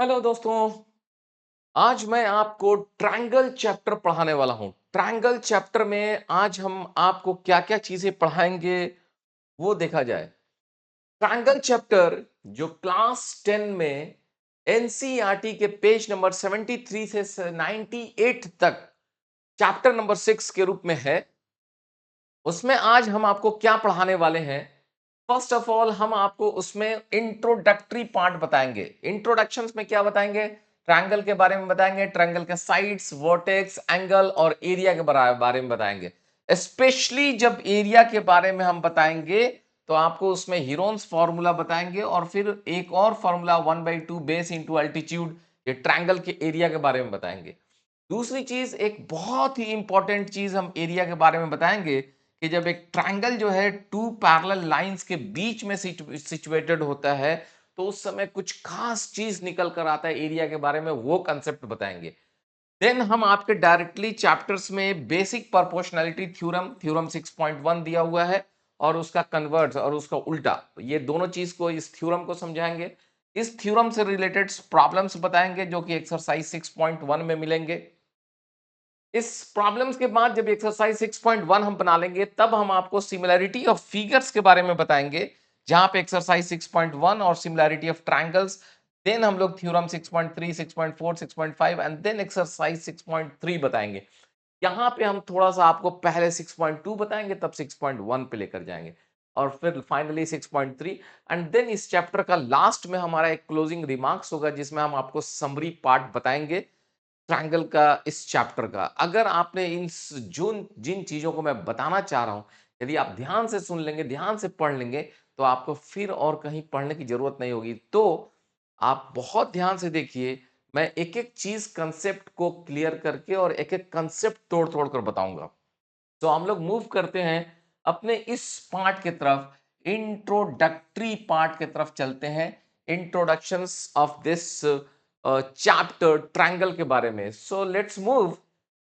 Hello दोस्तों। आज मैं आपको ट्रायंगल चैप्टर पढ़ाने वाला हूं। ट्रायंगल चैप्टर में आज हम आपको क्या-क्या चीजें पढ़ाएंगे वो देखा जाए। ट्रायंगल चैप्टर जो क्लास 10 में एनसीईआरटी के पेज नंबर 73 से 98 तक चैप्टर नंबर 6 के रूप में है। उसमें आज हम आपको क्या पढ़ाने वाले हैं। फर्स्ट ऑफ ऑल हम आपको उसमें इंट्रोडक्टरी पार्ट बताएंगे। इंट्रोडक्शंस में क्या बताएंगे? ट्रायंगल के बारे में बताएंगे, ट्रायंगल के साइड्स, वर्टेक्स, एंगल और एरिया के बारे में बताएंगे। स्पेशली जब एरिया के बारे में हम बताएंगे तो आपको उसमें हीरोन्स फॉर्मूला बताएंगे और फिर एक और फॉर्मूला 1/2 बेस इंटू अल्टीट्यूड, ये ट्रायंगल के एरिया के बारे में बताएंगे। दूसरी चीज, एक बहुत ही इंपॉर्टेंट चीज हम एरिया के बारे में बताएंगे कि जब एक ट्रायंगल जो है टू पैरेलल लाइंस के बीच में सिचुएटेड होता है तो उस समय कुछ खास चीज निकल कर आता है एरिया के बारे में, वो कंसेप्ट बताएंगे। देन हम आपके डायरेक्टली चैप्टर्स में बेसिक प्रोपोर्शनैलिटी थ्योरम, थ्योरम 6.1 दिया हुआ है और उसका कन्वर्स और उसका उल्टा, ये दोनों चीज को, इस थ्योरम को समझाएंगे। इस थ्योरम से रिलेटेड प्रॉब्लम्स बताएंगे जो कि एक्सरसाइज 6.1 में मिलेंगे। इस प्रॉब्लम्स के बाद जब एक्सरसाइज 6.1 हम बना लेंगे तब हम आपको सिमिलैरिटी ऑफ फिगर्स के बारे में बताएंगे, जहां पे एक्सरसाइज 6.1 और सिमिलैरिटी ऑफ ट्रायंगल्स। देन हम लोग थ्योरम 6.3, 6.4, 6.5 एंड देन एक्सरसाइज 6.3 बताएंगे। यहाँ पे हम थोड़ा सा आपको पहले 6.2 बताएंगे, तब 6.1 पे लेकर जाएंगे और फिर फाइनली 6.3। एंड देन इस चैप्टर का लास्ट में हमारा एक क्लोजिंग रिमार्क्स होगा जिसमें हम आपको समरी पार्ट बताएंगे ट्रायंगल का, इस चैप्टर का। अगर आपने इन जो जिन चीजों को मैं बताना चाह रहा हूं, यदि आप ध्यान से सुन लेंगे, ध्यान से पढ़ लेंगे, तो आपको फिर और कहीं पढ़ने की जरूरत नहीं होगी। तो आप बहुत ध्यान से देखिए, मैं एक एक चीज कंसेप्ट को क्लियर करके और एक एक कंसेप्ट तोड़ तोड़ कर बताऊंगा। तो हम लोग मूव करते हैं अपने इस पार्ट की तरफ, इंट्रोडक्टरी पार्ट की तरफ चलते हैं। Introductions of this chapter triangle के बारे में। So let's move.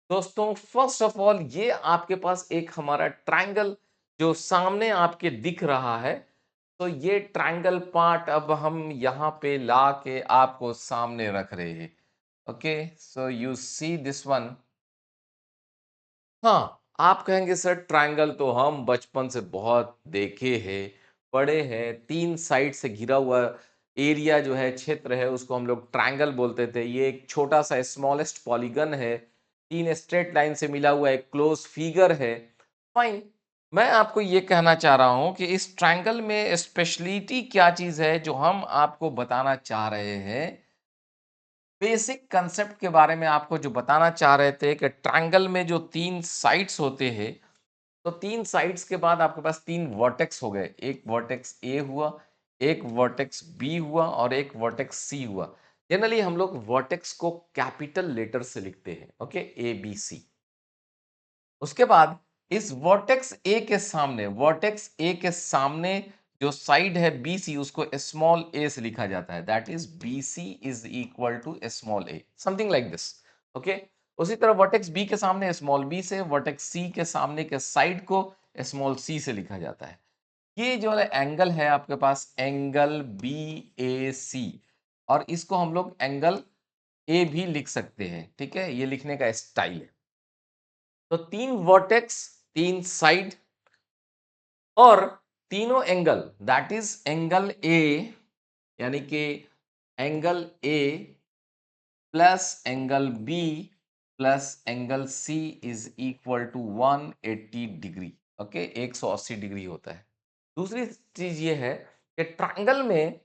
दोस्तों, फर्स्ट ऑफ ऑल ये आपके पास एक हमारा ट्रायंगल जो सामने आपके दिख रहा है, तो ये ट्रायंगल पार्ट अब हम यहाँ पे ला के आपको सामने रख रहे हैं। Okay, so you see this one. हाँ, आप कहेंगे सर ट्रायंगल तो हम बचपन से बहुत देखे हैं, पढ़े हैं, 3 साइड से घिरा हुआ एरिया जो है, क्षेत्र है, उसको हम लोग ट्रायंगल बोलते थे। ये एक छोटा-सा स्मॉलेस्ट पॉलीगन है, 3 स्ट्रेट लाइन से मिला हुआ एक क्लोज़ फिगर है। फाइन, मैं आपको ये कहना चाह रहा हूँ कि इस ट्रायंगल में स्पेशलिटी क्या चीज़ है जो हम आपको बताना चाह रहे हैं। बेसिक कंसेप्ट के बारे में आपको जो बताना चाह रहे थे कि ट्रायंगल में जो 3 साइड्स होते हैं, तो 3 साइड्स के बाद आपके पास 3 वर्टेक्स हो गए। एक वर्टेक्स ए हुआ, एक वर्टेक्स बी हुआ और एक वर्टेक्स सी हुआ। जनरली हम लोग वर्टेक्स को कैपिटल लेटर से लिखते हैं, ओके, ए बी सी। उसके बाद इस वर्टेक्स ए के सामने जो साइड है बी सी, उसको स्मॉल ए से लिखा जाता है। That is B C is equal to small A, something like this. Okay, उसी तरह वर्टेक्स बी के सामने स्मॉल बी से, वर्टेक्स सी के सामने के साइड को स्मॉल सी से लिखा जाता है। ये जो एंगल है आपके पास, एंगल बी ए सी, और इसको हम लोग एंगल ए भी लिख सकते हैं। ठीक है, ये लिखने का स्टाइल है। तो 3 वर्टेक्स, 3 साइड और तीनों angle, that is angle A, यानी कि angle A plus angle B plus angle C is equal to 180 degree. Okay, 180 degree होता है। दूसरी चीज ये है कि ट्रायंगल में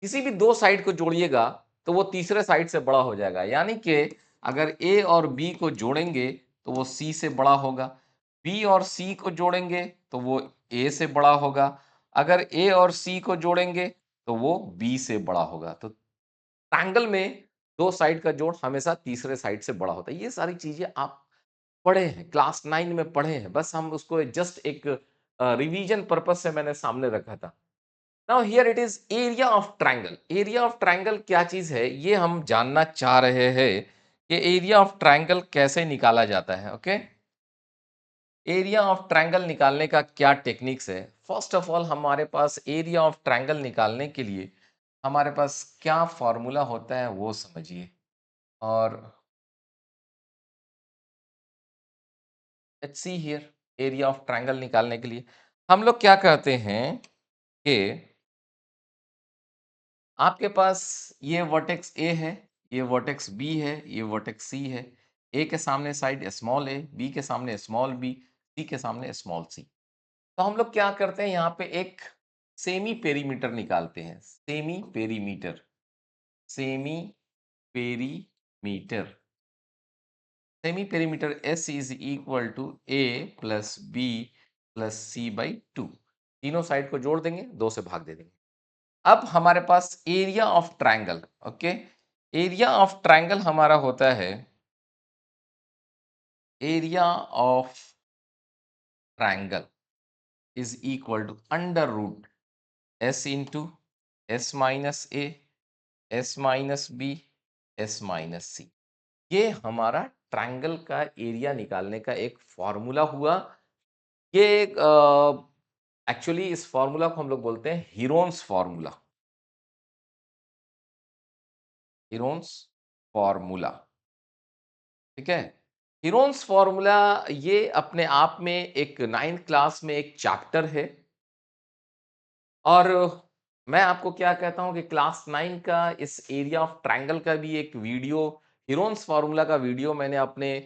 किसी भी दो साइड को जोड़िएगा तो वो तीसरे साइड से बड़ा हो जाएगा। यानी कि अगर ए और बी को जोड़ेंगे तो वो सी से बड़ा होगा, बी और सी को जोड़ेंगे तो वो ए से बड़ा होगा, अगर ए और सी को जोड़ेंगे तो वो बी से बड़ा होगा। तो ट्रायंगल में दो साइड का जोड़ हमेशा तीसरे साइड से बड़ा होता है। ये सारी चीजें आप पढ़े हैं, क्लास 9 में पढ़े हैं, बस हम उसको जस्ट एक रिवीजन पर्पस से मैंने सामने रखा था। Now here it is area of triangle. Area of triangle क्या चीज है ये हम जानना चाह रहे हैं कि एरिया ऑफ ट्रायंगल कैसे निकाला जाता है। ओके, एरिया ऑफ ट्रायंगल निकालने का क्या टेक्निक्स है। फर्स्ट ऑफ ऑल हमारे पास एरिया ऑफ ट्रायंगल निकालने के लिए हमारे पास क्या फॉर्मूला होता है वो समझिए। और let's see here, area of triangle निकालने के लिए हम लोग क्या कहते हैं कि आपके पास ये वर्टेक्स ए है, ये वर्टेक्स बी है, ये वर्टेक्स सी है। ए के सामने साइड स्मॉल ए, बी के सामने स्मॉल बी, सी के सामने स्मॉल सी। तो हम लोग क्या करते हैं, यहाँ पे एक सेमी पेरीमीटर निकालते हैं। Semi perimeter, semi perimeter, semi perimeter S is equal to A plus B plus C by two. तीनों साइड को जोड़ देंगे, दो से भाग दे देंगे। अब हमारे पास area of triangle, okay, area of triangle हमारा होता है area of triangle is equal to under root S into S minus A, S minus B, S minus C. ये हमारा ट्रायंगल का एरिया निकालने का एक फॉर्मूला हुआ। ये एक्चुअली इस फॉर्मूला को हम लोग बोलते हैं हीरोन्स फॉर्मूला, हीरोन्स फॉर्मूला, ठीक है। हीरोन्स फॉर्मूला ये अपने आप में एक 9th क्लास में एक चैप्टर है। और मैं आपको क्या कहता हूं कि क्लास 9 का इस एरिया ऑफ ट्रायंगल का भी एक वीडियो, हीरोन्स फॉर्मूला का वीडियो मैंने अपने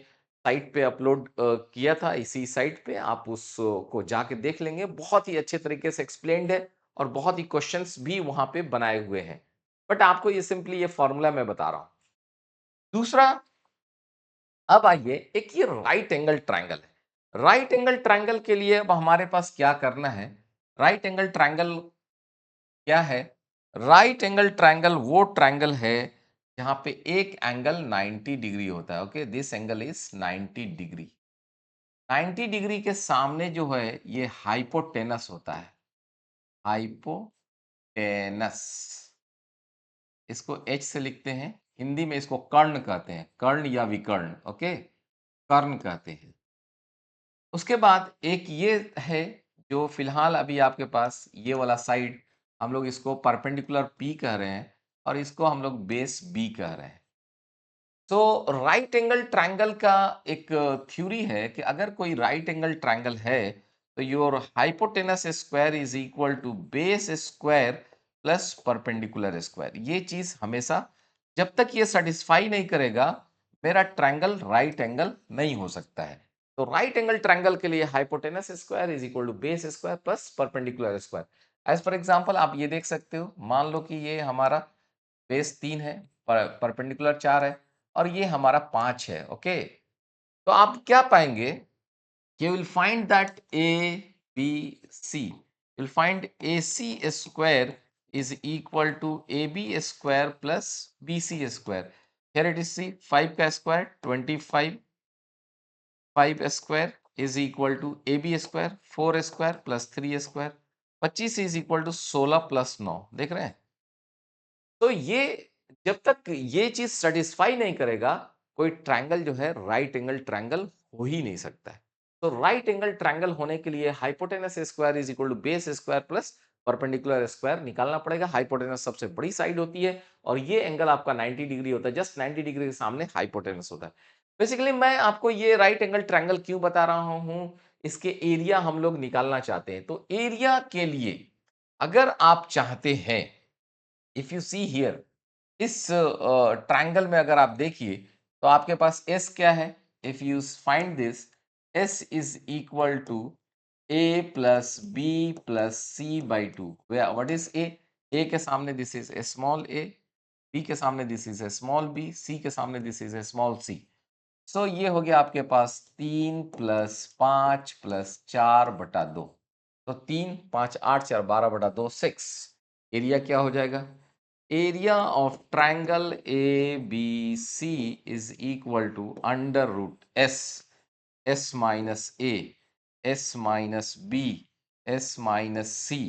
साइट पे अपलोड किया था। इसी साइट पे आप उसको जाके देख लेंगे, बहुत ही अच्छे तरीके से एक्सप्लेन्ड है और बहुत ही क्वेश्चंस भी वहां पे बनाए हुए हैं। बट आपको ये सिंपली ये फॉर्मूला मैं बता रहा हूं। दूसरा, अब आइए, एक ये राइट एंगल ट्रायंगल है। राइट एंगल ट्रायंगल के लिए अब हमारे पास क्या करना है। राइट एंगल ट्रायंगल क्या है? राइट एंगल ट्रायंगल वो ट्रायंगल है जहां पे एक एंगल 90 डिग्री होता है। Okay, this angle is 90 degree. 90 degree के सामने जो है ये हाइपोटेनस होता है, हाइपोटेनस। इसको एच से लिखते हैं, हिंदी में इसको कर्ण कहते हैं, कर्ण या विकर्ण। ओके, कर्ण कहते हैं। उसके बाद एक ये है जो फिलहाल अभी आपके पास ये वाला साइड, हम लोग इसको परपेंडिकुलर पी कह रहे हैं और इसको हम लोग बेस बी कह रहे हैं। तो राइट एंगल ट्रायंगल का एक थ्योरी है कि अगर कोई राइट एंगल ट्रायंगल है तो your hypotenuse square is equal to base square plus perpendicular square. ये चीज हमेशा, जब तक ये सेटिस्फाई नहीं करेगा, मेरा ट्रायंगल राइट एंगल नहीं हो सकता है। तो राइट एंगल ट्रायंगल के लिए hypotenuse square is equal to base square plus perpendicular square. As for example आप ये देख सकते हो, मान लो कि ये हमारा बेस 3 है, परपेंडिकुलर 4 है और ये हमारा 5 है। ओके, तो आप क्या पाएंगे, you will find that ABC, you'll find AC square is equal to AB square plus BC square. Here it is, see, 5 का square 25, 5 square is equal to AB square, 4 square plus 3 square, 25 is equal to 16 plus 9। देख रहे हैं? तो ये जब तक ये चीज सेटिस्फाई नहीं करेगा, कोई ट्रायंगल जो है राइट एंगल ट्रायंगल हो ही नहीं सकता है। तो राइट एंगल ट्रायंगल होने के लिए hypotenuse square is equal to base square plus perpendicular square निकालना पड़ेगा। हाइपोटेनस सबसे बड़ी साइड होती है और ये एंगल आपका 90 डिग्री होता है। जस्ट 90 डिग्री के सामने हाइपोटेनस होता है। बेसिकली मैं आपको ये राइट एंगल ट्रायंगल क्यों बता रहा हूं, इसके एरिया हम लोग निकालना चाहते हैं। तो एरिया के लिए अगर आप चाहते हैं, इफ यू सी हियर, इस ट्रायंगल में अगर आप देखिए तो आपके पास एस क्या है। If you find this, S is equal to A plus B plus C by two. What is A के सामने this is a small A, B के सामने this is a small B, C के सामने this is a small C. So ये हो गया आपके पास 3 + 5 + 4/2। तो 3 × 5 = 8 × 4 = 12/2, 6। एरिया क्या हो जाएगा, area of triangle A B C is equal to under root S, S minus A, S minus B, S minus C,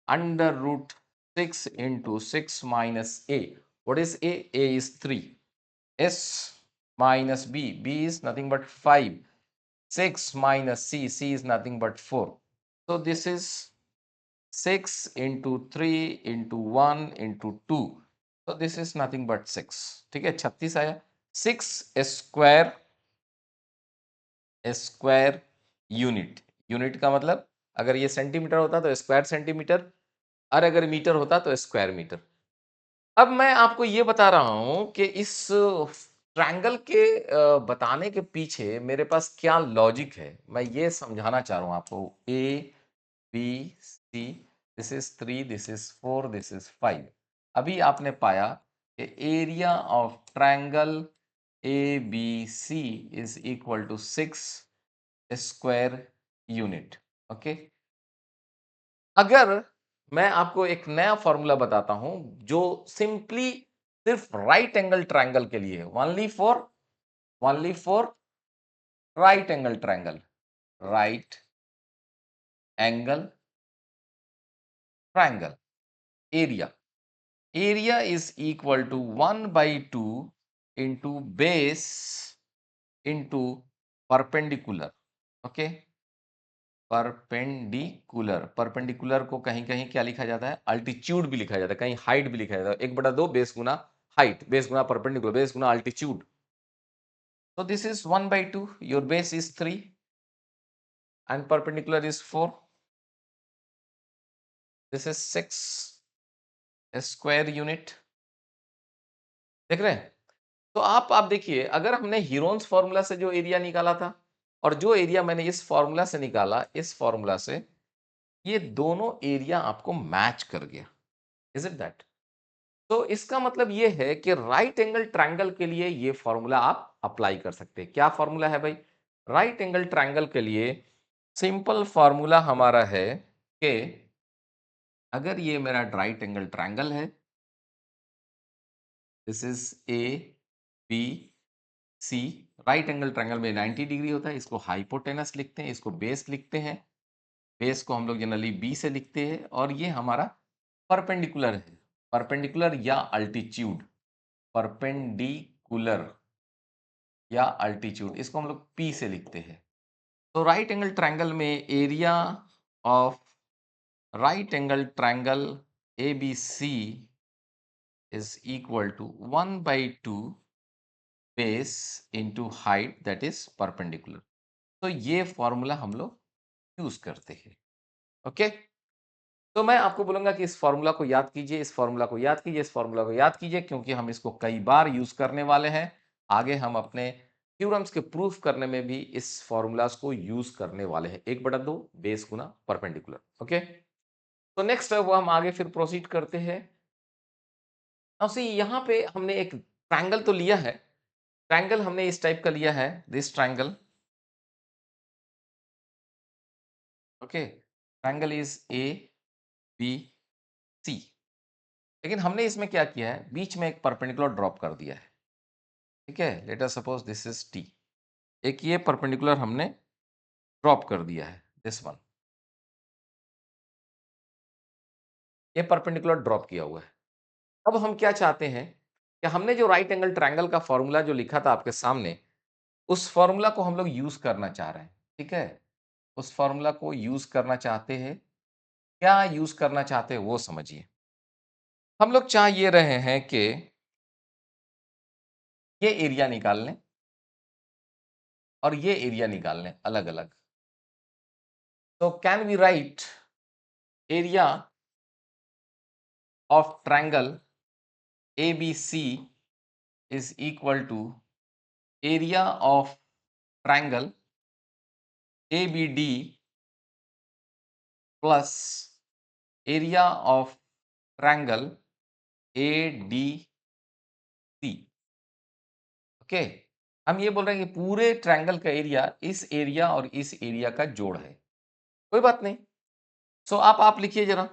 under root 6 × 6 - a। What is a? A is 3. S minus b, b is nothing but 5. 6 minus c, c is nothing but 4. So this is 6 into 3 into 1 into 2, so this is nothing but 6। ठीक है, 36 आया। 6 square unit. Unit का मतलब अगर ये centimetre होता तो square centimetre, और अगर मीटर होता तो स्क्वायर मीटर। अब मैं आपको ये बता रहा हूं कि इस ट्रायंगल के बताने के पीछे मेरे पास क्या लॉजिक है, मैं ये समझाना चाह रहा हूं आपको। A B C, this is 3, this is 4, this is 5। अभी आपने पाया कि area of triangle A B C is equal to 6 square unit. Okay, अगर मैं आपको एक नया फॉर्मूला बताता हूं जो सिंपली सिर्फ राइट एंगल ट्रायंगल के लिए, only for right angle triangle, right angle triangle area, area is equal to 1/2 into base into perpendicular. Okay, perpendicular, perpendicular को कहीं कहीं क्या लिखा जाता है, अल्टीट्यूड भी लिखा जाता है, कहीं हाइट भी लिखा जाता है। 1/2 base Guna height, base Guna perpendicular, base Guna altitude. So this is 1/2, your base is 3 and perpendicular is 4, this is 6 square unit। देख रहे हैं? तो आप देखिए, अगर हमने हीरोन्स फॉर्मूला से जो एरिया निकाला था और जो एरिया मैंने इस फॉर्मूला से निकाला, इस फॉर्मूला से, ये दोनों एरिया आपको मैच कर गया। Is it that? तो इसका मतलब ये है कि राइट एंगल ट्रायंगल के लिए ये फॉर्मूला आप अप्लाई कर सकते हैं। क्या फॉर्मूला है भाई? राइट एंगल ट्रायंगल के लिए सिंपल फॉर्मूला हमारा है कि अगर ये मेरा राइट एंगल ट्रायंगल है, this is A B C, right angle triangle में 90 डिग्री होता है, इसको हाइपोटेनस लिखते हैं, इसको बेस लिखते हैं, बेस को हम लोग जनरली बी से लिखते हैं, और ये हमारा परपेंडिकुलर है, परपेंडिकुलर या अल्टीट्यूड, परपेंडिकुलर या अल्टीट्यूड, इसको हम लोग पी से लिखते हैं। तो राइट एंगल ट्रायंगल में area of right angle triangle A B C is equal to 1/2 base into height that is perpendicular। तो ये फॉर्मूला हम लोग यूज करते हैं। ओके, तो मैं आपको बोलूंगा कि इस फॉर्मूला को याद कीजिए, इस फॉर्मूला को याद कीजिए, इस फॉर्मूला को याद कीजिए, क्योंकि हम इसको कई बार यूज करने वाले हैं। आगे हम अपने थ्योरम्स के प्रूफ करने में भी इस फॉर्मूलाज को यूज करने वाले हैं। 1/2 बेस गुना परपेंडिकुलर। ओके, तो नेक्स्ट वो हम आगे फिर प्रोसीड करते हैं। अब सी यहाँ पे हमने एक ट्रायंगल तो लिया है, ट्रायंगल हमने इस टाइप का लिया है, this triangle. Okay, triangle is A B C, लेकिन हमने इसमें क्या किया है, बीच में एक परपेंडिकुलर ड्रॉप कर दिया है। ठीक है, let us suppose this is T, एक ये परपेंडिकुलर हमने ड्रॉप कर दिया है, दिस वन, ये परपेंडिकुलर ड्रॉप किया हुआ है। अब हम क्या चाहते हैं कि हमने जो राइट एंगल ट्रायंगल का फॉर्मूला जो लिखा था आपके सामने, उस फॉर्मूला को हम लोग यूज करना चाह रहे हैं। ठीक है, उस फॉर्मूला को यूज करना चाहते हैं। क्या यूज करना चाहते हैं वो समझिए। हम लोग चाह ये रहे हैं कि ये एरिया निकाल लें और ये एरिया निकाल लें अलग अलग। तो can we write area of triangle ABC is equal to area of triangle ABD plus area of triangle ADC। Okay, हम ये बोल रहे हैं कि पूरे ट्रायंगल का एरिया इस एरिया और इस एरिया का जोड़ है। कोई बात नहीं, सो आप लिखिए जरा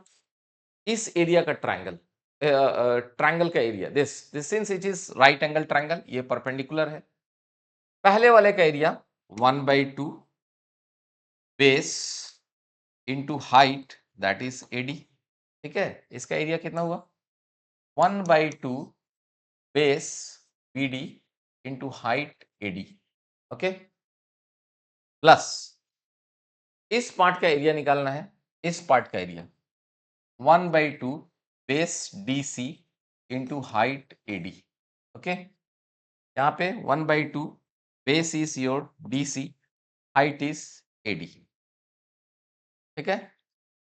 इस एरिया का ट्रायंगल, ट्रायंगल का area, this since it is right angle triangle, ये परपेंडिकुलर है। पहले वाले का area 1/2 base into height that is AD। ठीक है, इसका एरिया कितना हुआ, 1/2 base BD into height AD। Okay, plus इस पार्ट का एरिया निकालना है, इस पार्ट का area, 1/2 base DC into height AD। Okay, यहाँ पे 1/2 base is your DC, height is AD। ठीक है,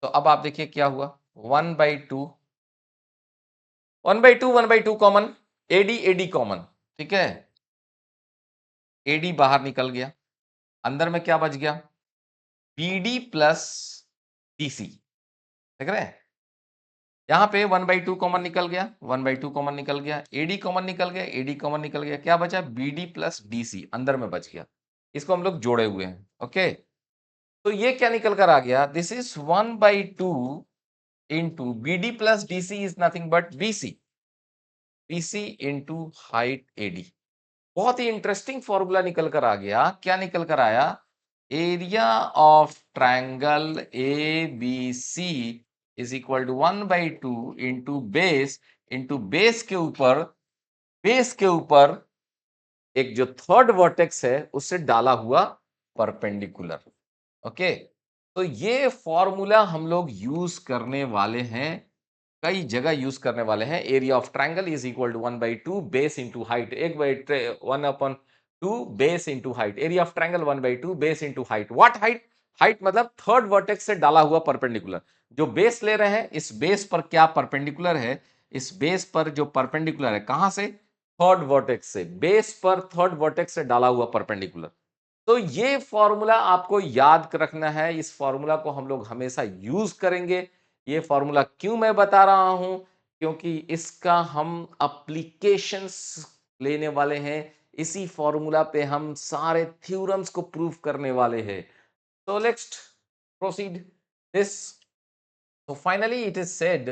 तो अब आप देखिए क्या हुआ, 1/2 1/2 कॉमन, AD कॉमन। ठीक है, AD बाहर निकल गया, अंदर में क्या बच गया, BD प्लस DC। देख रहे हैं, यहाँ पे 1/2 कॉमन निकल गया, 1/2 कॉमन निकल गया, AD कॉमन निकल गया, AD कॉमन निकल गया, क्या बचा, BD प्लस DC अंदर में बच गया। इसको हम लोग जोड़े हुए हैं। ओके, तो ये क्या निकल कर आ गया, this is 1/2 into BD plus DC is nothing but BC into height AD। बहुत ही इंटरेस्टिंग फॉर्मूला निकल कर आ गया। क्या निकल कर आया, area of triangle ABC is equal to 1/2 into base के ऊपर एक जो थर्ड वर्टेक्स है उससे डाला हुआ परपेंडिकुलर। ओके, तो ये फॉर्मूला हम लोग यूज करने वाले हैं, कई जगह यूज करने वाले हैं। Area of triangle is equal to 1/2 base into height, 1/2 base into height. Area of triangle 1/2 base into height. What height, height मतलब थर्ड वर्टेक्स से डाला हुआ परपेंडिकुलर। जो बेस ले रहे हैं, इस बेस पर क्या परपेंडिकुलर है, इस बेस पर जो परपेंडिकुलर है, कहां से, थर्ड वर्टेक्स से, बेस पर थर्ड वर्टेक्स से डाला हुआ परपेंडिकुलर। तो ये फॉर्मूला आपको याद रखना है, इस फॉर्मूला को हम लोग हमेशा यूज करेंगे। ये फॉर्मूला क्यों मैं बता रहा हूं, क्योंकि इसका हम एप्लीकेशंस लेने वाले हैं। इसी फॉर्मूला पे हम सारे थ्योरम्स को प्रूव करने वाले हैं। तो लेट्स प्रोसीड दिस। तो finally it is said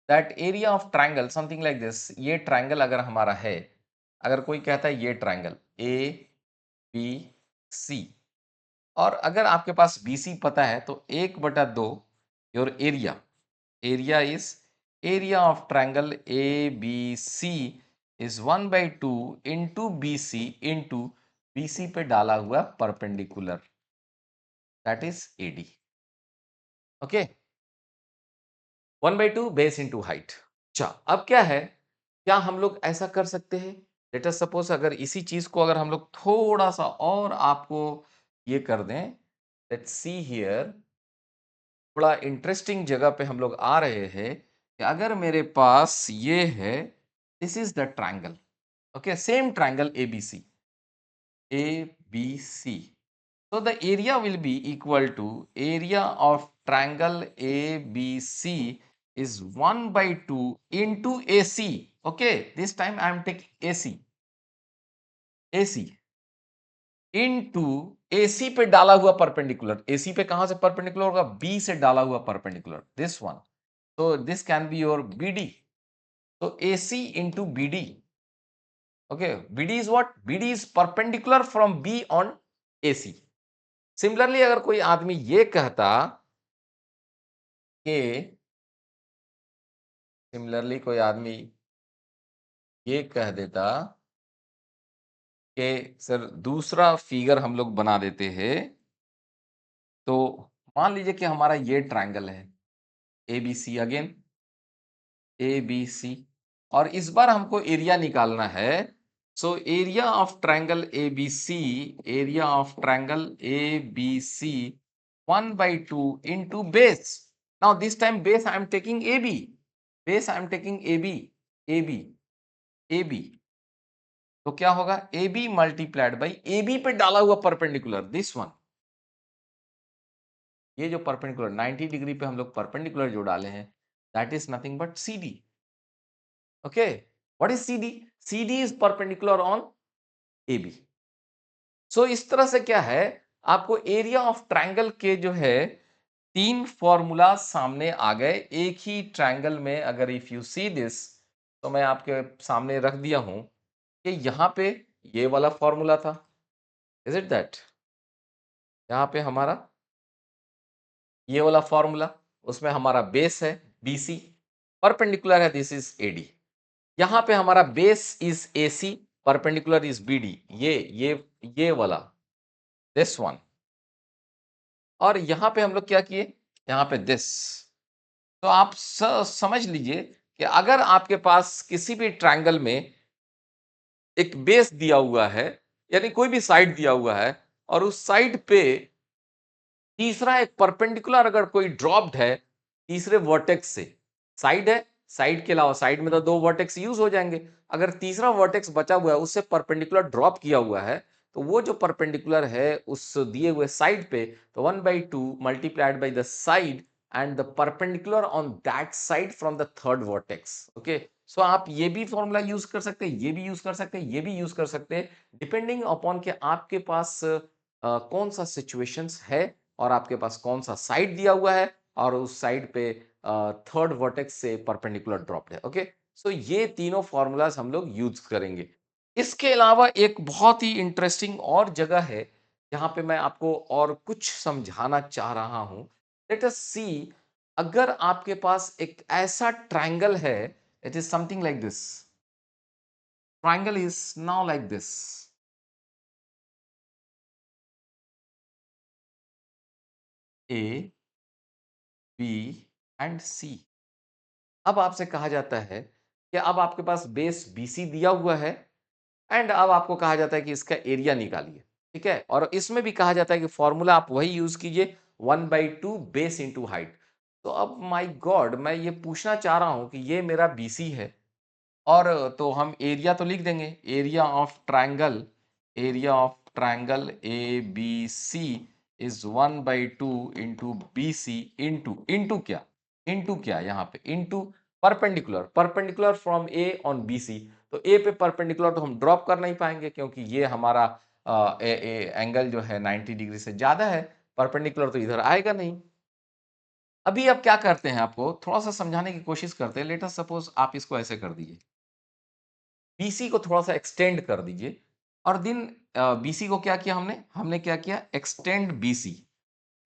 that area of triangle something like this. ये ट्रायंगल अगर हमारा है, अगर कोई कहता है ये ट्रायंगल ABC, और अगर आपके पास BC पता है तो 1/2 your area is area of triangle ABC is 1/2 into BC पे डाला हुआ perpendicular, that is AD। Okay, 1/2 base into height. अच्छा, अब क्या है, क्या हम लोग ऐसा कर सकते हैं, लेट अस सपोज अगर इसी चीज को अगर हम लोग थोड़ा सा और आपको ये कर दें, लेट्स सी हियर, थोड़ा इंटरेस्टिंग जगह पे हम लोग आ रहे हैं कि अगर मेरे पास ये है, this is the triangle. Okay, same triangle ABC, so the area will be equal to area of triangle ABC is 1/2 into AC. Okay, this time I am taking AC into AC पे डाला हुआ perpendicular. AC पे कहां से perpendicular होगा, B से डाला हुआ परपेंडिकुलर, दिस वन। तो this can be your BD। तो AC into BD। Okay, BD is what, BD is perpendicular from B on AC। Similarly अगर कोई आदमी ये कहता कि, सिमिलरली कोई आदमी ये कह देता कि सर दूसरा फिगर हम लोग बना देते हैं, तो मान लीजिए कि हमारा ये ट्रायंगल है ABC, अगेन ABC, और इस बार हमको एरिया निकालना है। So area of triangle ABC, area of triangle ABC 1/2 into base। Now this time base I am taking AB, base I am taking AB, AB। तो क्या होगा, AB मल्टीप्लाइड बाई AB पे डाला हुआ परपेंडिकुलर, दिस वन। ये जो perpendicular 90 degree पे हम लोग परपेंडिकुलर जो डाले हैं, that is nothing but CD। Okay, what is CD, CD is perpendicular on AB। सो इस तरह से क्या है, आपको एरिया ऑफ ट्रायंगल के जो है तीन फॉर्मूला सामने आ गए एक ही ट्रायंगल में। अगर इफ यू सी दिस, तो मैं आपके सामने रख दिया हूं कि यहां पे ये वाला फॉर्मूला था, इज इट दैट, यहाँ पे हमारा ये वाला फॉर्मूला, उसमें हमारा बेस है BC, परपेंडिकुलर है दिस इज AD। यहाँ पे हमारा base is AC, perpendicular is BD, ये वाला, दिस वन। और यहाँ पे हम लोग क्या किए, यहाँ पे दिस, तो आप समझ लीजिए कि अगर आपके पास किसी भी ट्रायंगल में एक बेस दिया हुआ है, यानी कोई भी साइड दिया हुआ है और उस साइड पे तीसरा एक परपेंडिकुलर अगर कोई ड्रॉप्ड है तीसरे वर्टेक्स से, साइड है, साइड के अलावा साइड में तो 2 वर्टेक्स यूज हो जाएंगे। अगर तीसरा वर्टेक्स बचा हुआ है उससे परपेंडिकुलर ड्रॉप किया हुआ है, तो वो जो परपेंडिकुलर है उस दिए हुए साइड पे, तो 1/2 multiplied by the side and the perpendicular on that side from the third vertex. Okay, so आप ये भी फॉर्मूला यूज कर सकते हैं, ये भी यूज कर सकते हैं, ये भी यूज कर सकते हैं, डिपेंडिंग अपॉन के आपके पास कौन सा सिचुएशंस है और आपके पास कौन सा साइड दिया हुआ है और उस साइड पे थर्ड वर्टेक्स से परपेंडिकुलर ड्रॉप्ड है। ओके, सो ये तीनों फॉर्मूलाज हम लोग यूज करेंगे। इसके अलावा एक बहुत ही इंटरेस्टिंग और जगह है जहां पे मैं आपको और कुछ समझाना चाह रहा हूं। लेट अस सी, अगर आपके पास एक ऐसा ट्रायंगल है, it is something like this, triangle is now like this, A B and C. अब आपसे कहा जाता है कि अब आपके पास बेस BC दिया हुआ है एंड अब आपको कहा जाता है कि इसका एरिया निकालिए। ठीक है, और इसमें भी कहा जाता है कि फॉर्मूला आप वही यूज कीजिए, 1/2 बेस इंटू हाइट। तो अब माय गॉड, मैं ये पूछना चाह रहा हूं कि ये मेरा BC है और तो हम एरिया तो लिख देंगे, area of triangle ABC is 1/2 into BC into क्या, यहाँ पे into perpendicular, from A on BC। तो A पे परपेंडिकुलर तो हम ड्रॉप कर नहीं पाएंगे क्योंकि ये हमारा एंगल जो है 90 डिग्री से ज्यादा है, परपेंडिकुलर तो इधर आएगा नहीं। अभी अब क्या करते हैं, आपको थोड़ा सा समझाने की कोशिश करते हैं। लेट अस सपोज आप इसको ऐसे कर दीजिए, BC को थोड़ा सा एक्सटेंड कर दीजिए और दिन BC को क्या किया हमने, क्या किया, extend BC,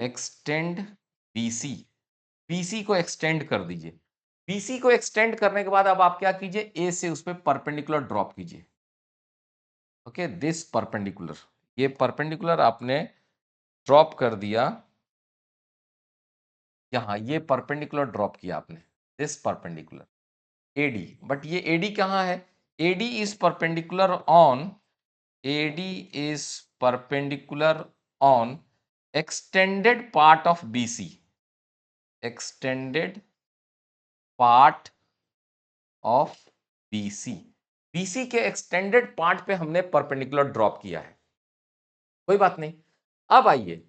extend BC, BC को एक्सटेंड कर दीजिए। BC को एक्सटेंड करने के बाद अब आप क्या कीजिए, A से उस पर परपेंडिकुलर ड्रॉप कीजिए। ओके, दिस परपेंडिकुलर, ये परपेंडिकुलर आपने ड्रॉप कर दिया यहाँ, ये परपेंडिकुलर ड्रॉप किया आपने, दिस परपेंडिकुलर AD। बट ये AD कहाँ है, AD is perpendicular on, AD is perpendicular on extended part of BC, extended part of BC, BC के extended part पे हमने perpendicular ड्रॉप किया है, कोई बात नहीं। अब आइए,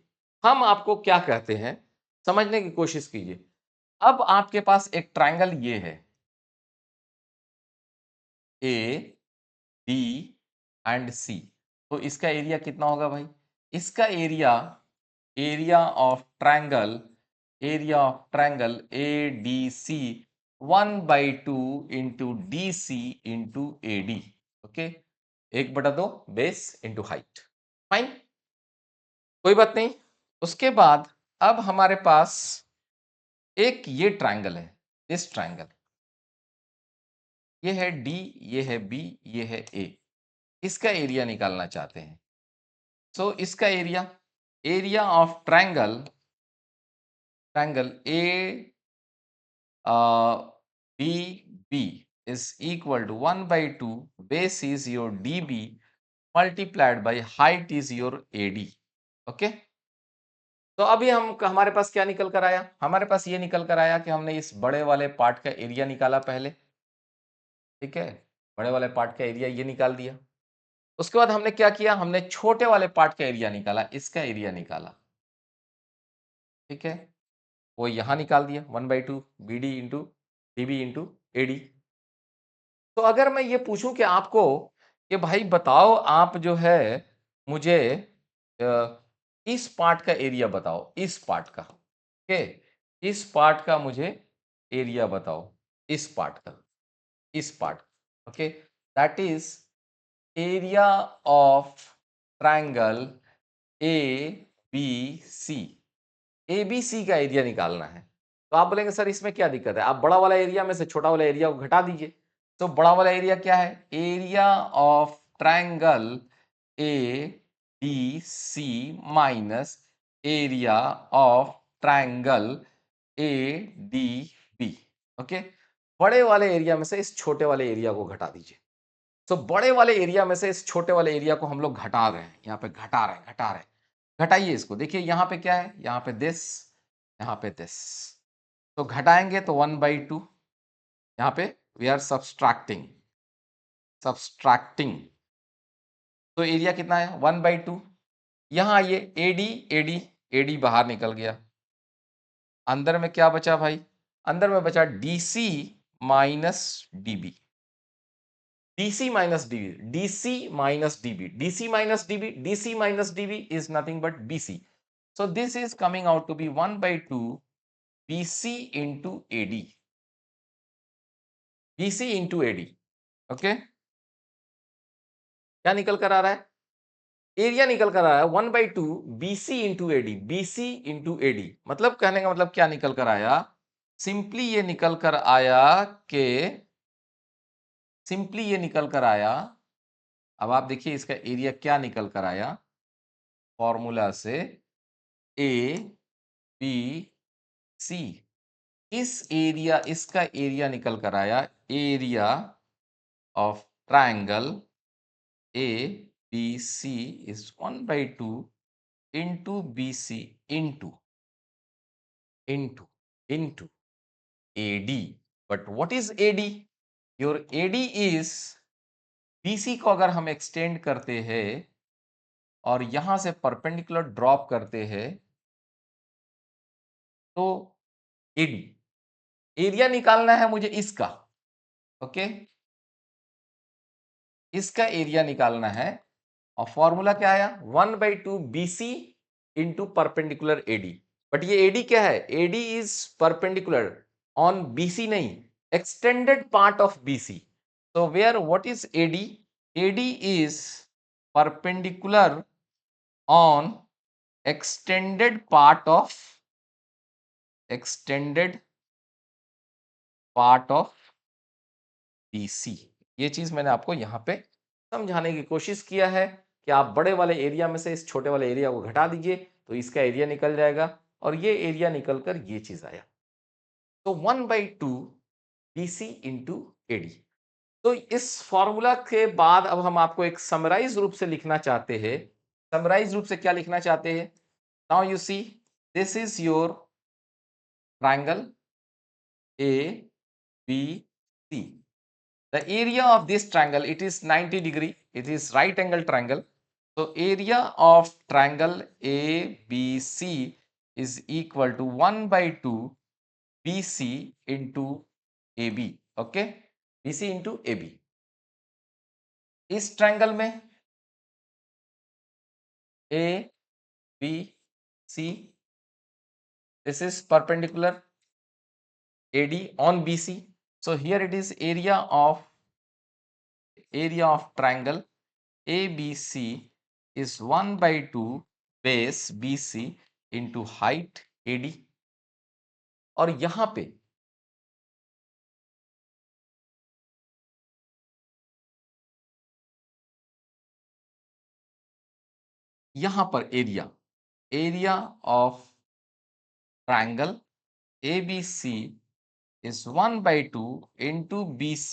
हम आपको क्या कहते हैं, समझने की कोशिश कीजिए। अब आपके पास एक ट्रायंगल ये है, ए बी एंड सी, तो इसका एरिया कितना होगा भाई, इसका area, area of triangle ADC 1/2 into DC into AD। Okay, 1/2 base into height, fine, कोई बात नहीं। उसके बाद अब हमारे पास एक ये ट्रायंगल है, इस ट्रायंगल, ये है D, ये है B, ये है A, इसका एरिया निकालना चाहते हैं। सो इसका area, of triangle, A BB is equal to 1/2 base is your DB multiplied by height is your AD। Okay, तो अभी हम हमारे पास क्या निकल कर आया, हमारे पास ये निकल कर आया कि हमने इस बड़े वाले पार्ट का एरिया निकाला पहले। ठीक है, बड़े वाले पार्ट का एरिया ये निकाल दिया। उसके बाद हमने क्या किया, हमने छोटे वाले पार्ट का एरिया निकाला, इसका एरिया निकाला। ठीक है, वो यहां निकाल दिया, 1/2 BD into DB into AD। तो अगर मैं ये पूछूं कि आपको कि भाई बताओ, आप जो है मुझे इस पार्ट का एरिया बताओ, इस पार्ट का, ओके, इस पार्ट का मुझे एरिया बताओ, इस पार्ट का, इस part, okay, that is area of triangle ABC, ABC का एरिया निकालना है। तो आप बोलेंगे सर इसमें क्या दिक्कत है, आप बड़ा वाला एरिया में से छोटा वाला एरिया को घटा दीजिए। तो बड़ा वाला एरिया क्या है, area of triangle ABC minus area of triangle ADB। Okay, बड़े वाले एरिया में से इस छोटे वाले एरिया को घटा दीजिए। तो बड़े वाले एरिया में से इस छोटे वाले एरिया को हम लोग घटा रहे हैं, यहाँ पे घटा रहे हैं, घटा रहे हैं। घटाइए इसको, देखिए यहाँ पे क्या है, यहाँ पे दिस, यहाँ पे दिस। तो घटाएंगे तो 1/2, यहाँ पे वी आर सब्सट्रैक्टिंग, सब्सट्रैक्टिंग। तो एरिया कितना है 1/2। यहाँ आइए, एडी, एडी, एडी बाहर निकल गया। अंदर में क्या बचा भाई, अंदर में बचा DC minus dB, DC minus DB, DC minus DB, DC minus DB, DC minus DB is nothing but BC. So this is coming out to be 1/2 BC into AD, BC into AD. Okay, क्या निकल कर आ रहा है, area निकल कर आ रहा है 1/2 BC into AD, BC into AD। मतलब कहने का मतलब क्या निकल कर आया, सिंपली ये निकल कर आया कि सिंपली ये निकल कर आया, अब आप देखिए इसका एरिया क्या निकल कर आया, फॉर्मूला से ए बी सी, इस एरिया, इसका एरिया निकल कर आया, area of triangle A B C is 1/2 into B C into into into AD. But what is AD, your AD is, BC को अगर हम एक्सटेंड करते हैं और यहां से परपेंडिकुलर ड्रॉप करते हैं तो एडी, एरिया निकालना है मुझे इसका। ओके, इसका एरिया निकालना है और फॉर्मूला क्या आया 1/2 BC into perpendicular AD। But ये AD क्या है, AD is perpendicular on BC नहीं, extended part of BC। so where what is AD, AD is perpendicular on extended part of, extended part of BC। ये चीज मैंने आपको यहाँ पे समझाने की कोशिश किया है कि आप बड़े वाले एरिया में से इस छोटे वाले एरिया को घटा दीजिए तो इसका एरिया निकल जाएगा और ये एरिया निकल कर ये चीज आया। तो 1/2 BC इंटू AD। तो इस फॉर्मूला के बाद अब हम आपको एक समराइज रूप से लिखना चाहते हैं। समराइज रूप से क्या लिखना चाहते हैं, now you see, this is your triangle ABC। The area of this triangle, it is 90 degree, it is right angle triangle. So area of triangle ABC is equal to 1/2 BC into AB. Okay, BC into AB। इस triangle में ABC, this is perpendicular AD on BC। So here it is area of triangle ABC is 1/2 base BC into height AD। और यहां पे यहां पर area of triangle ABC is 1/2 into BC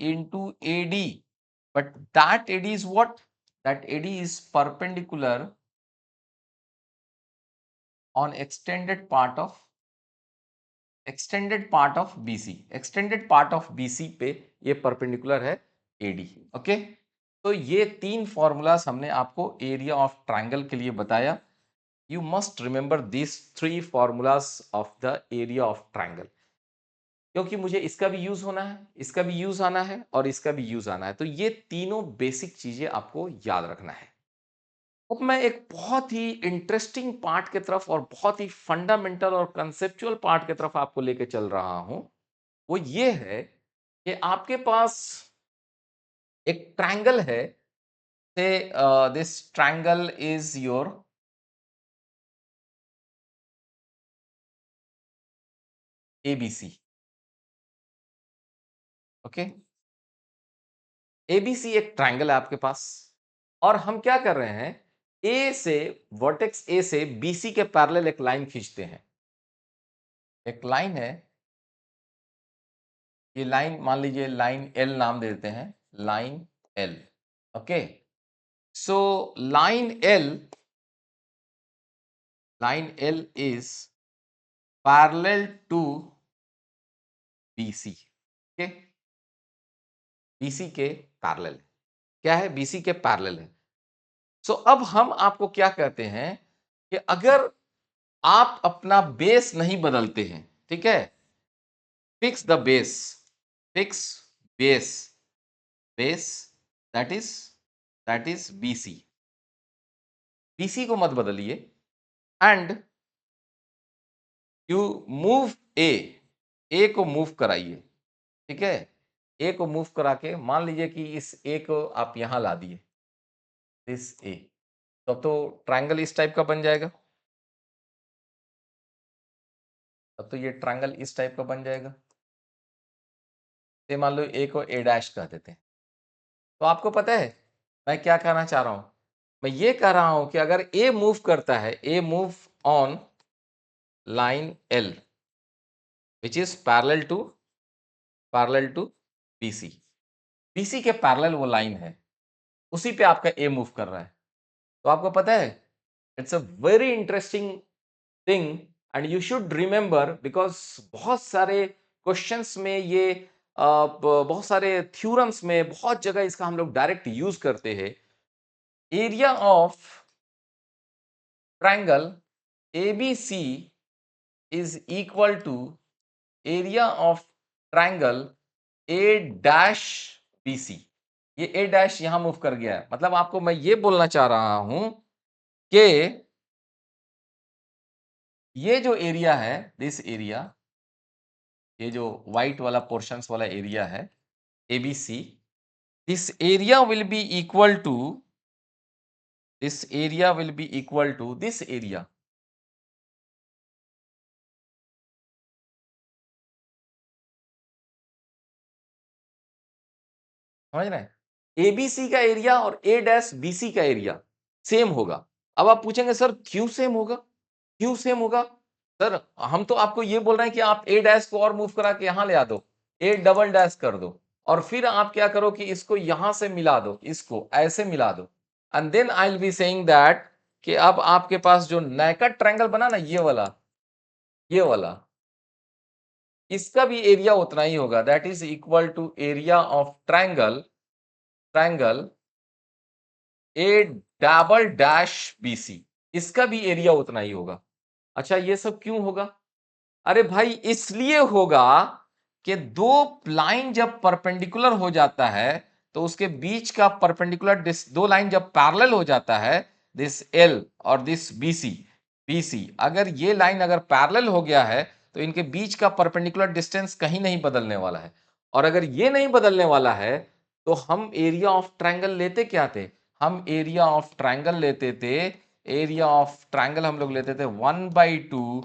into AD। But that AD is what? That AD is perpendicular on extended part of BC। Extended part of BC पे ये perpendicular है AD। Okay, तो ये तीन फॉर्मूलाज हमने आपको area of triangle के लिए बताया। You must remember this 3 formulas of the area of triangle, क्योंकि मुझे इसका भी यूज होना है, इसका भी यूज आना है और इसका भी यूज आना है। तो ये तीनों बेसिक चीजें आपको याद रखना है। अब मैं एक बहुत ही इंटरेस्टिंग पार्ट की तरफ और बहुत ही फंडामेंटल और कंसेप्चुअल पार्ट की तरफ आपको लेके चल रहा हूं। वो ये है कि आपके पास एक ट्रायंगल है, से this triangle is your ABC। Okay, ABC एक ट्रायंगल है आपके पास और हम क्या कर रहे हैं, ए से, वर्टेक्स ए से BC के पैरेलल एक लाइन खींचते हैं। एक लाइन है ये लाइन मान लीजिए लाइन एल नाम दे देते हैं, line L. Okay, so line L is parallel to BC। Okay, BC के पैरेलल। क्या है? BC के पैरेलल है। सो अब हम आपको क्या कहते हैं कि अगर आप अपना बेस नहीं बदलते हैं, ठीक है, fix the base, fix base, base that is BC। BC को मत बदलिए एंड यू मूव ए को मूव कराइए, ठीक है, ए को मूव करा के मान लीजिए कि इस ए को आप यहां ला दिए, दिस ए, तब तो ट्रायंगल इस टाइप का बन जाएगा, तब तो ये ट्रायंगल इस टाइप का बन जाएगा। मान लो ए को ए डैश कह देते हैं। तो आपको पता है मैं क्या कहना चाह रहा हूं? मैं ये कह रहा हूं कि अगर ए मूव करता है, A move on line L which is parallel to BC, BC के पैरेलल वो लाइन है, उसी पे आपका ए मूव कर रहा है। तो आपको पता है it's a very interesting thing and you should remember, because बहुत सारे क्वेश्चंस में ये बहुत सारे थ्योरम्स में बहुत जगह इसका हम लोग डायरेक्ट यूज करते हैं। Area of triangle ABC is equal to area of triangle A dash BC। ये A डैश यहां मूव कर गया है, मतलब आपको मैं ये बोलना चाह रहा हूं कि ये जो एरिया है, दिस एरिया, ये जो व्हाइट वाला पोर्शंस वाला एरिया है ABC, this area will be equal to this area. समझ रहे हैं? ABC का एरिया और A डैश BC का एरिया सेम होगा। अब आप पूछेंगे सर क्यों सेम होगा, क्यों सेम होगा? सर हम तो आपको ये बोल रहे हैं कि आप A डैश को और मूव करा के यहां ले आ दो, A डबल डैश कर दो और फिर आप क्या करो कि इसको यहां से मिला दो, इसको ऐसे मिला दो, and then I will be saying that कि अब आपके पास जो नैकड ट्रायंगल बना ना, ये वाला, इसका भी एरिया उतना ही होगा, that is equal to area of triangle A double dash BC, इसका भी एरिया उतना ही होगा। अच्छा ये सब क्यों होगा? अरे भाई इसलिए होगा कि दो लाइन जब परपेंडिकुलर हो जाता है तो उसके बीच का परपेंडिकुलर, दो लाइन जब पैरेलल हो जाता है, दिस L और दिस BC, अगर ये लाइन अगर पैरेलल हो गया है तो इनके बीच का परपेंडिकुलर डिस्टेंस कहीं नहीं बदलने वाला है। और अगर ये नहीं बदलने वाला है तो हम एरिया ऑफ ट्रायंगल लेते क्या थे? हम एरिया ऑफ ट्रायंगल लेते थे, एरिया ऑफ ट्रायंगल हम लोग लेते थे 1/2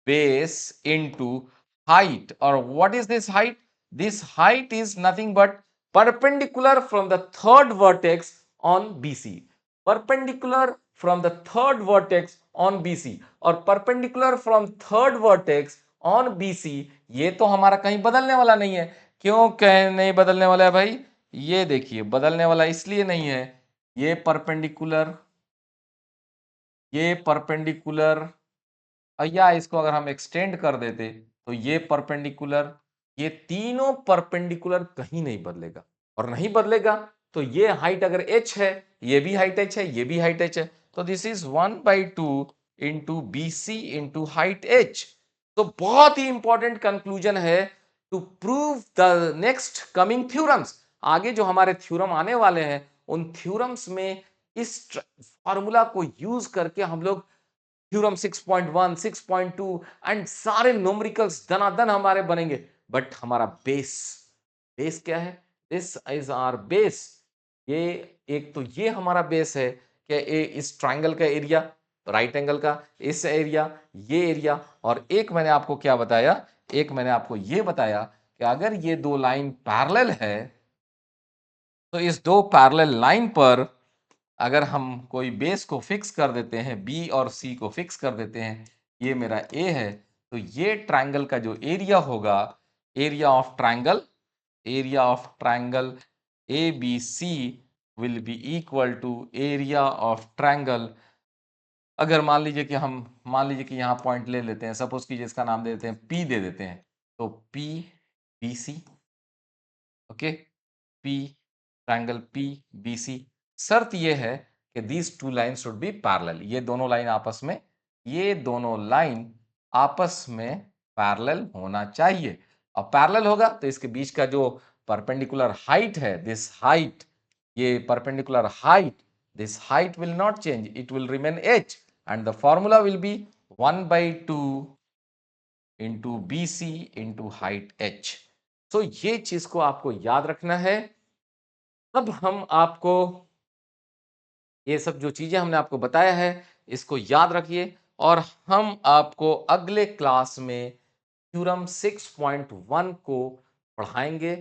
base into height। और what is this height? This height is nothing but perpendicular from the third vertex on BC, perpendicular from the third vertex on BC, और perpendicular from third vertex on BC ये तो हमारा कहीं बदलने वाला नहीं है। क्यों कहीं नहीं बदलने वाला है भाई? ये देखिए बदलने वाला इसलिए नहीं है, ये परपेंडिकुलर, या इसको अगर हम एक्सटेंड कर देते तो ये परपेंडिकुलर, ये तीनों परपेंडिकुलर कहीं नहीं बदलेगा, और नहीं बदलेगा तो ये हाइट अगर h है, ये भी हाइट h है, ये भी हाइट h है, तो this is 1/2 into BC into height h। तो बहुत ही इंपॉर्टेंट कंक्लूजन है to prove the next coming theorems. आगे जो हमारे थ्योरम आने वाले हैं उन थ्योरम्स में इस फॉर्मूला को यूज करके हम लोग थ्योरम 6.1, 6.2 एंड सारे न्यूमेरिकल्स दनादन हमारे बनेंगे। बट हमारा बेस क्या है? This is our base. ये एक तो ये हमारा बेस है कि इस ट्रायंगल का एरिया, राइट एंगल का इस एरिया, ये एरिया, और एक मैंने आपको क्या बताया, एक मैंने आपको ये बताया कि अगर ये दो लाइन पैरेलल है तो इस दो पैरेलल लाइन पर अगर हम कोई बेस को फिक्स कर देते हैं, B और C को फिक्स कर देते हैं, ये मेरा A है, तो ये ट्रायंगल का जो एरिया होगा, area of triangle area of triangle ABC will be equal to area of triangle, अगर मान लीजिए कि यहाँ पॉइंट ले लेते हैं, सपोज कीजिए इसका नाम दे देते हैं P दे देते हैं, तो PBC, okay, P triangle PBC। शर्त ये है कि these two line should be parallel, ये दोनों लाइन आपस में पैरेलल होना चाहिए। अब पैरेलल होगा तो इसके बीच का जो परपेंडिकुलर हाइट है, दिस हाइट, ये perpendicular height, this height will not change, it will remain h, and the formula will be 1/2 into BC into height h। so ये चीज को आपको याद रखना है। अब हम आपको ये सब जो चीजें हमने आपको बताया है इसको याद रखिए, और हम आपको अगले क्लास में थ्योरम 6.1 को पढ़ाएंगे।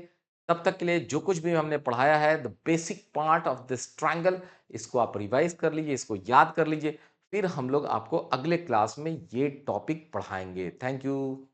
तब तक के लिए जो कुछ भी हमने पढ़ाया है, the basic part of this triangle, इसको आप रिवाइज कर लीजिए, इसको याद कर लीजिए, फिर हम लोग आपको अगले क्लास में ये टॉपिक पढ़ाएंगे। Thank you.